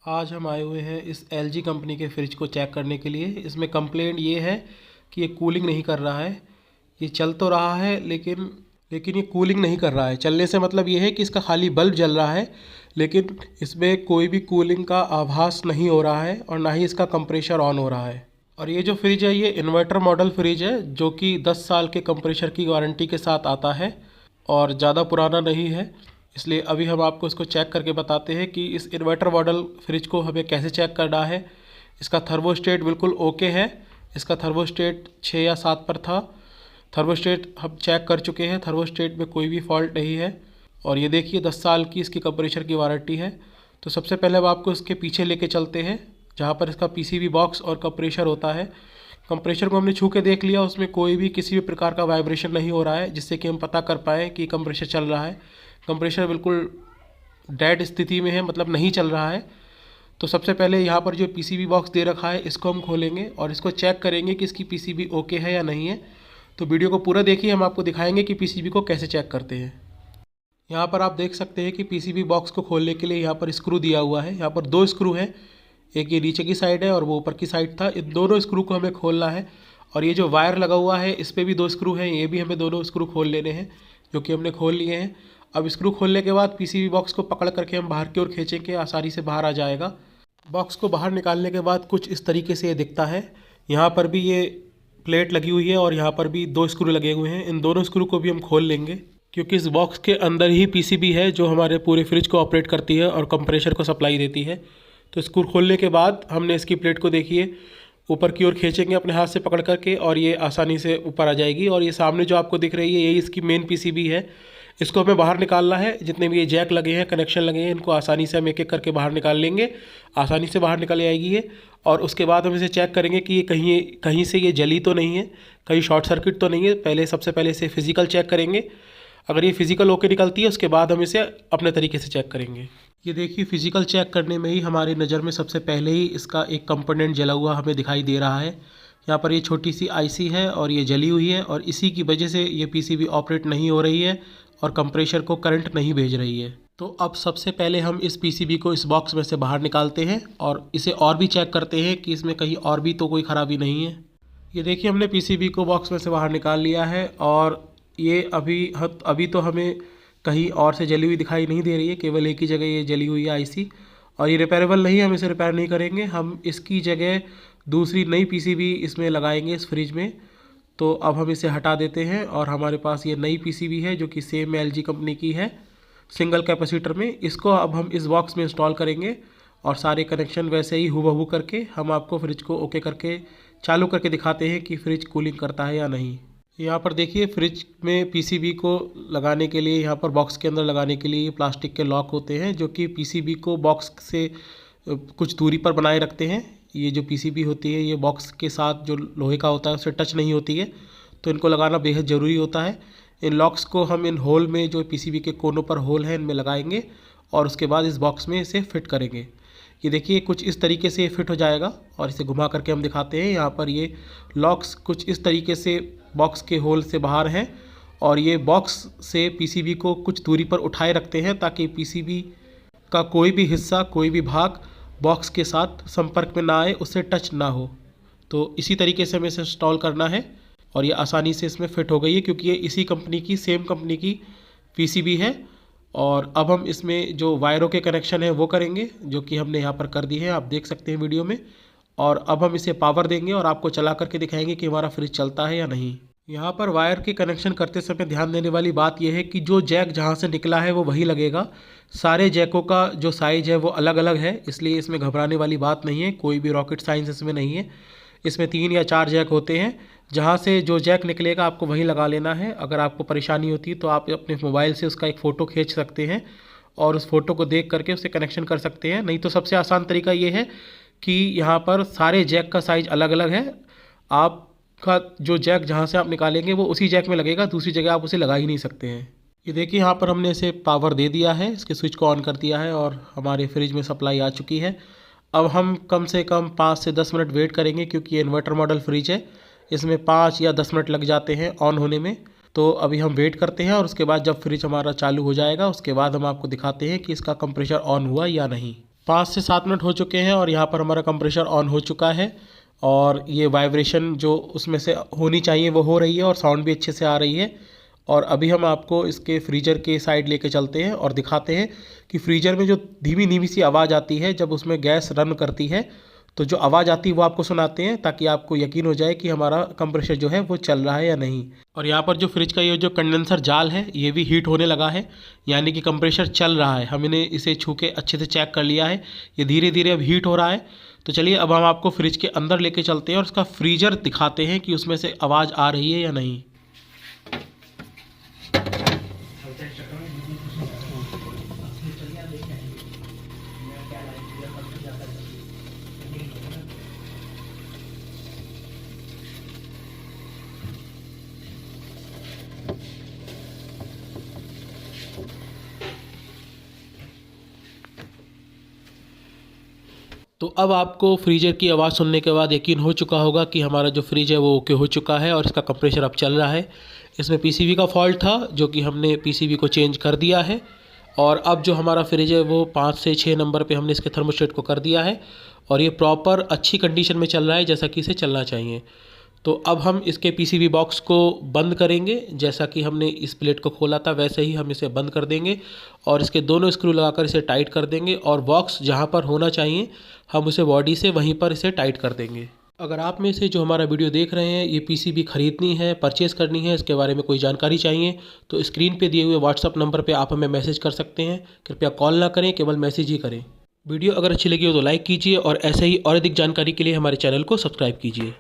आज हम आए हुए हैं इस एलजी कंपनी के फ्रिज को चेक करने के लिए। इसमें कंप्लेंट ये है कि ये कूलिंग नहीं कर रहा है। ये चल तो रहा है लेकिन ये कूलिंग नहीं कर रहा है। चलने से मतलब ये है कि इसका खाली बल्ब जल रहा है, लेकिन इसमें कोई भी कूलिंग का आभास नहीं हो रहा है और ना ही इसका कंप्रेशर ऑन हो रहा है। और ये जो फ्रिज है ये इन्वर्टर मॉडल फ्रिज है जो कि 10 साल के कंप्रेशर की वारंटी के साथ आता है और ज़्यादा पुराना नहीं है। इसलिए अभी हम आपको इसको चेक करके बताते हैं कि इस इन्वर्टर मॉडल फ्रिज को हमें कैसे चेक करना है। इसका थर्मोस्टेट बिल्कुल ओके है। इसका थर्मोस्टेट 6 या 7 पर था। थर्मोस्टेट हम चेक कर चुके हैं, थर्मोस्टेट में कोई भी फॉल्ट नहीं है। और ये देखिए 10 साल की इसकी कंप्रेशर की वारंटी है। तो सबसे पहले हम आपको इसके पीछे लेके चलते हैं जहाँ पर इसका पीसीबी बॉक्स और कंप्रेशर होता है। कंप्रेशर को हमने छू के देख लिया, उसमें कोई भी किसी भी प्रकार का वाइब्रेशन नहीं हो रहा है जिससे कि हम पता कर पाएँ कि कंप्रेशर चल रहा है। कंप्रेशर बिल्कुल डेड स्थिति में है, मतलब नहीं चल रहा है। तो सबसे पहले यहाँ पर जो पीसीबी बॉक्स दे रखा है इसको हम खोलेंगे और इसको चेक करेंगे कि इसकी पीसीबी ओके है या नहीं है। तो वीडियो को पूरा देखिए, हम आपको दिखाएंगे कि पीसीबी को कैसे चेक करते हैं। यहाँ पर आप देख सकते हैं कि पीसीबी बॉक्स को खोलने के लिए यहाँ पर स्क्रू दिया हुआ है। यहाँ पर 2 स्क्रू हैं, एक ये नीचे की साइड है और वो ऊपर की साइड था। इन दोनों स्क्रू को हमें खोलना है। और ये जो वायर लगा हुआ है इस पर भी 2 स्क्रू हैं, ये भी हमें दोनों स्क्रू खोल लेने हैं, जो कि हमने खोल लिए हैं। अब स्क्रू खोलने के बाद पीसीबी बॉक्स को पकड़ करके हम बाहर की ओर खींचेंगे, आसानी से बाहर आ जाएगा। बॉक्स को बाहर निकालने के बाद कुछ इस तरीके से ये दिखता है। यहाँ पर भी ये प्लेट लगी हुई है और यहाँ पर भी 2 स्क्रू लगे हुए हैं। इन दोनों स्क्रू को भी हम खोल लेंगे क्योंकि इस बॉक्स के अंदर ही पीसीबी है जो हमारे पूरे फ्रिज को ऑपरेट करती है और कंप्रेशर को सप्लाई देती है। तो स्क्रू खोलने के बाद हमने इसकी प्लेट को देखिए ऊपर की ओर खींचेंगे अपने हाथ से पकड़ करके और ये आसानी से ऊपर आ जाएगी। और ये सामने जो आपको दिख रही है यही इसकी मेन पीसीबी है। इसको हमें बाहर निकालना है। जितने भी ये जैक लगे हैं, कनेक्शन लगे हैं, इनको आसानी से हम एक एक करके बाहर निकाल लेंगे। आसानी से बाहर निकल आएगी ये। और उसके बाद हम इसे चेक करेंगे कि ये कहीं से ये जली तो नहीं है, कहीं शॉर्ट सर्किट तो नहीं है। सबसे पहले इसे फिजिकल चेक करेंगे। अगर ये फिजिकल ओके निकलती है उसके बाद हम इसे अपने तरीके से चेक करेंगे। ये देखिए फिजिकल चेक करने में ही हमारी नज़र में सबसे पहले ही इसका एक कंपोनेंट जला हुआ हमें दिखाई दे रहा है। यहाँ पर ये छोटी सी आईसी है और ये जली हुई है और इसी की वजह से ये पीसीबी ऑपरेट नहीं हो रही है और कंप्रेशर को करंट नहीं भेज रही है। तो अब सबसे पहले हम इस पीसीबी को इस बॉक्स में से बाहर निकालते हैं और इसे और भी चेक करते हैं कि इसमें कहीं और भी तो कोई ख़राबी नहीं है। ये देखिए हमने पीसीबी को बॉक्स में से बाहर निकाल लिया है और ये अभी तो हमें कहीं और से जली हुई दिखाई नहीं दे रही है, केवल एक ही जगह ये जली हुई है आईसी। और ये रिपेयरेबल नहीं है, हम इसे रिपेयर नहीं करेंगे। हम इसकी जगह दूसरी नई पीसीबी इसमें लगाएंगे इस फ्रिज में। तो अब हम इसे हटा देते हैं और हमारे पास ये नई पीसीबी है जो कि सेम एलजी कंपनी की है, सिंगल कैपेसिटर में। इसको अब हम इस बॉक्स में इंस्टॉल करेंगे और सारे कनेक्शन वैसे ही हूबहू करके हम आपको फ्रिज को ओके करके चालू करके दिखाते हैं कि फ्रिज कूलिंग करता है या नहीं। यहाँ पर देखिए फ्रिज में पीसीबी को लगाने के लिए, यहाँ पर बॉक्स के अंदर लगाने के लिए प्लास्टिक के लॉक होते हैं जो कि पीसीबी को बॉक्स से कुछ दूरी पर बनाए रखते हैं। ये जो पीसीबी होती है ये बॉक्स के साथ जो लोहे का होता है उससे टच नहीं होती है, तो इनको लगाना बेहद ज़रूरी होता है। इन लॉक्स को हम इन होल में, जो पीसीबी के कोनों पर होल हैं, इनमें लगाएंगे और उसके बाद इस बॉक्स में इसे फिट करेंगे। ये देखिए कुछ इस तरीके से फिट हो जाएगा और इसे घुमा करके हम दिखाते हैं। यहाँ पर ये लॉक्स कुछ इस तरीके से बॉक्स के होल से बाहर हैं और ये बॉक्स से पीसीबी को कुछ दूरी पर उठाए रखते हैं ताकि पीसीबी का कोई भी हिस्सा, कोई भी भाग बॉक्स के साथ संपर्क में ना आए, उससे टच ना हो। तो इसी तरीके से हमें इसे इंस्टॉल करना है और ये आसानी से इसमें फिट हो गई है क्योंकि ये इसी कंपनी की, सेम कंपनी की पीसीबी है। और अब हम इसमें जो वायरों के कनेक्शन है वो करेंगे, जो कि हमने यहाँ पर कर दी है, आप देख सकते हैं वीडियो में। और अब हम इसे पावर देंगे और आपको चला करके दिखाएंगे कि हमारा फ्रिज चलता है या नहीं। यहाँ पर वायर के कनेक्शन करते समय ध्यान देने वाली बात यह है कि जो जैक जहाँ से निकला है वो वही लगेगा। सारे जैकों का जो साइज है वो अलग अलग है, इसलिए इसमें घबराने वाली बात नहीं है। कोई भी रॉकेट साइंस इसमें नहीं है। इसमें 3 या 4 जैक होते हैं, जहाँ से जो जैक निकलेगा आपको वहीं लगा लेना है। अगर आपको परेशानी होती है तो आप अपने मोबाइल से उसका एक फ़ोटो खींच सकते हैं और उस फोटो को देख करके उससे कनेक्शन कर सकते हैं। नहीं तो सबसे आसान तरीका ये है कि यहाँ पर सारे जैक का साइज़ अलग अलग है। आपका जो जैक जहाँ से आप निकालेंगे वो उसी जैक में लगेगा, दूसरी जगह आप उसे लगा ही नहीं सकते हैं। ये देखिए यहाँ पर हमने इसे पावर दे दिया है, इसके स्विच को ऑन कर दिया है और हमारे फ्रिज में सप्लाई आ चुकी है। अब हम कम से कम 5 से 10 मिनट वेट करेंगे क्योंकि ये इन्वर्टर मॉडल फ्रिज है, इसमें 5 या 10 मिनट लग जाते हैं ऑन होने में। तो अभी हम वेट करते हैं और उसके बाद जब फ्रिज हमारा चालू हो जाएगा उसके बाद हम आपको दिखाते हैं कि इसका कंप्रेशर ऑन हुआ या नहीं। 5 से 7 मिनट हो चुके हैं और यहाँ पर हमारा कंप्रेसर ऑन हो चुका है और ये वाइब्रेशन जो उसमें से होनी चाहिए वो हो रही है और साउंड भी अच्छे से आ रही है। और अभी हम आपको इसके फ्रीजर के साइड लेके चलते हैं और दिखाते हैं कि फ्रीजर में जो धीमी धीमी सी आवाज़ आती है जब उसमें गैस रन करती है, तो जो आवाज़ आती है वो आपको सुनाते हैं ताकि आपको यकीन हो जाए कि हमारा कंप्रेसर जो है वो चल रहा है या नहीं। और यहाँ पर जो फ्रिज का ये जो कंडेंसर जाल है ये भी हीट होने लगा है, यानी कि कंप्रेसर चल रहा है। हमने इसे छू के अच्छे से चेक कर लिया है, ये धीरे धीरे अब हीट हो रहा है। तो चलिए अब हम आपको फ्रिज के अंदर लेके चलते हैं और उसका फ्रीजर दिखाते हैं कि उसमें से आवाज़ आ रही है या नहीं। तो अब आपको फ्रीजर की आवाज़ सुनने के बाद यकीन हो चुका होगा कि हमारा जो फ्रिज है वो ओके हो चुका है और इसका कंप्रेसर अब चल रहा है। इसमें पीसीबी का फॉल्ट था जो कि हमने पीसीबी को चेंज कर दिया है और अब जो हमारा फ्रिज है वो 5 से 6 नंबर पे हमने इसके थर्मोस्टेट को कर दिया है और ये प्रॉपर अच्छी कंडीशन में चल रहा है जैसा कि इसे चलना चाहिए। तो अब हम इसके पीसीबी बॉक्स को बंद करेंगे, जैसा कि हमने इस प्लेट को खोला था वैसे ही हम इसे बंद कर देंगे और इसके दोनों स्क्रू लगाकर इसे टाइट कर देंगे और बॉक्स जहाँ पर होना चाहिए हम उसे बॉडी से वहीं पर इसे टाइट कर देंगे। अगर आप में से जो हमारा वीडियो देख रहे हैं ये पीसीबी ख़रीदनी है, परचेज़ करनी है, इसके बारे में कोई जानकारी चाहिए तो स्क्रीन पे दिए हुए व्हाट्सअप नंबर पे आप हमें मैसेज कर सकते हैं। कृपया कॉल ना करें, केवल मैसेज ही करें। वीडियो अगर अच्छी लगी हो तो लाइक कीजिए और ऐसे ही और अधिक जानकारी के लिए हमारे चैनल को सब्सक्राइब कीजिए।